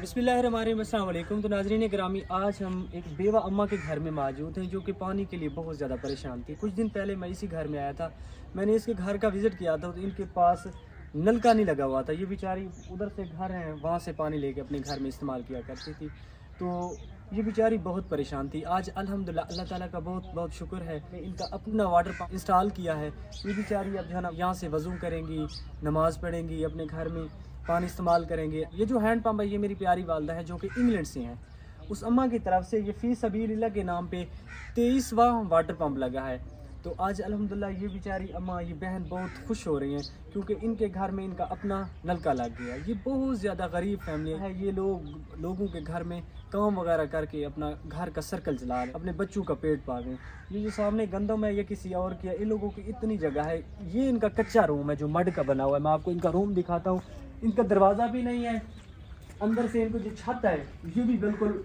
बिस्मिल्लाहिर्रहमानिर्रहीम, अस्सलाम वालेकुम। तो नाज़रीन गिरामी, आज हम एक बेवा अम्मा के घर में मौजूद हैं जो कि पानी के लिए बहुत ज़्यादा परेशान थी। कुछ दिन पहले मैं इसी घर में आया था, मैंने इसके घर का विज़िट किया था तो इनके पास नलका नहीं लगा हुआ था। ये बेचारी उधर से घर हैं, वहाँ से पानी लेके अपने घर में इस्तेमाल किया करती थी। तो ये बेचारी बहुत परेशान थी। आज अल्हम्दुलिल्लाह अल्लाह ताला का बहुत बहुत शुक्र है कि इनका अपना वाटर पंप इंस्टॉल किया है। ये बेचारी अब जो है ना यहाँ से वज़ू करेंगी, नमाज़ पढ़ेंगी, अपने घर में पानी इस्तेमाल करेंगे। ये जो हैंड पंप है ये मेरी प्यारी वालदा है जो कि इंग्लैंड से हैं। उस अम्मा की तरफ से ये फ़ी सबीलिल्लाह के नाम पे 23वां वाटर पंप लगा है। तो आज अल्हम्दुलिल्लाह ये बेचारी अम्मा, ये बहन बहुत खुश हो रही हैं क्योंकि इनके घर में इनका अपना नलका लग गया। ये बहुत ज़्यादा गरीब फैमिली है। ये लोगों के घर में काम वगैरह करके अपना घर का सर्कल चला रहे, अपने बच्चों का पेट पाल रहे हैं। ये जो सामने गंदम है ये किसी और की है। इन लोगों की इतनी जगह है। ये इनका कच्चा रूम है जो मड का बना हुआ है। मैं आपको इनका रूम दिखाता हूँ। इनका दरवाज़ा भी नहीं है, अंदर से इनको जो छत है ये भी बिल्कुल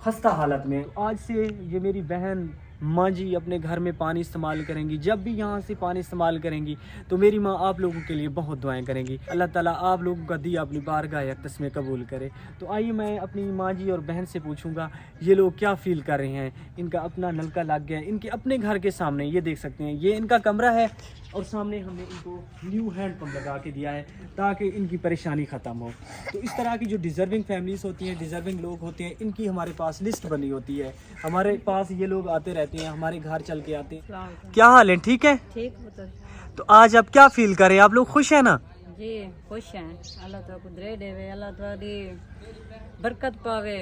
खस्ता हालत में। आज से ये मेरी बहन माँ जी अपने घर में पानी इस्तेमाल करेंगी। जब भी यहाँ से पानी इस्तेमाल करेंगी तो मेरी माँ आप लोगों के लिए बहुत दुआएं करेंगी। अल्लाह ताला आप लोगों का दिया अपनी बारगाह अक़दस में कबूल करे। तो आइए मैं अपनी माँ जी और बहन से पूछूंगा ये लोग क्या फ़ील कर रहे हैं। इनका अपना नलका लग गया है इनके अपने घर के सामने, ये देख सकते हैं ये इनका कमरा है और सामने हमने इनको न्यू हैंड पंप लगा के दिया है ताकि इनकी परेशानी ख़त्म हो। तो इस तरह की जो डिज़र्विंग फैमिलीज़ होती हैं, डिज़र्विंग लोग होते हैं, इनकी हमारे पास लिस्ट बनी होती है। हमारे पास ये लोग आते रहते हैं, हमारे घर चल के आते हैं। क्या हाल है? ठीक है, ठीक। तो आज आप क्या फील करें? आप लोग खुश हैं ना? जी खुश हैं। अल्लाह तो कुदरत देवे, अल्लाह तुम्हारी बरकत पावे।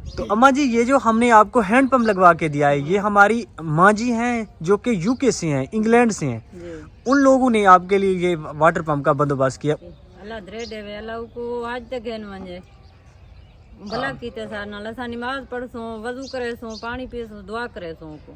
तो अम्मा जी ये जो हमने आपको हैंड पंप लगवा के दिया है ये हमारी माँ जी हैं जो कि यूके से हैं, इंग्लैंड से हैं। जी उन लोगों ने आपके लिए ये वाटर पंप का बंदोबस्त किया। अल्लाह दरे देवे, अल्लाह को आज तक गन वंजे भला कीते सार नाल असा नमाज पढ़सो, वजू करे सो, पानी पीसो, दुआ करे सो को।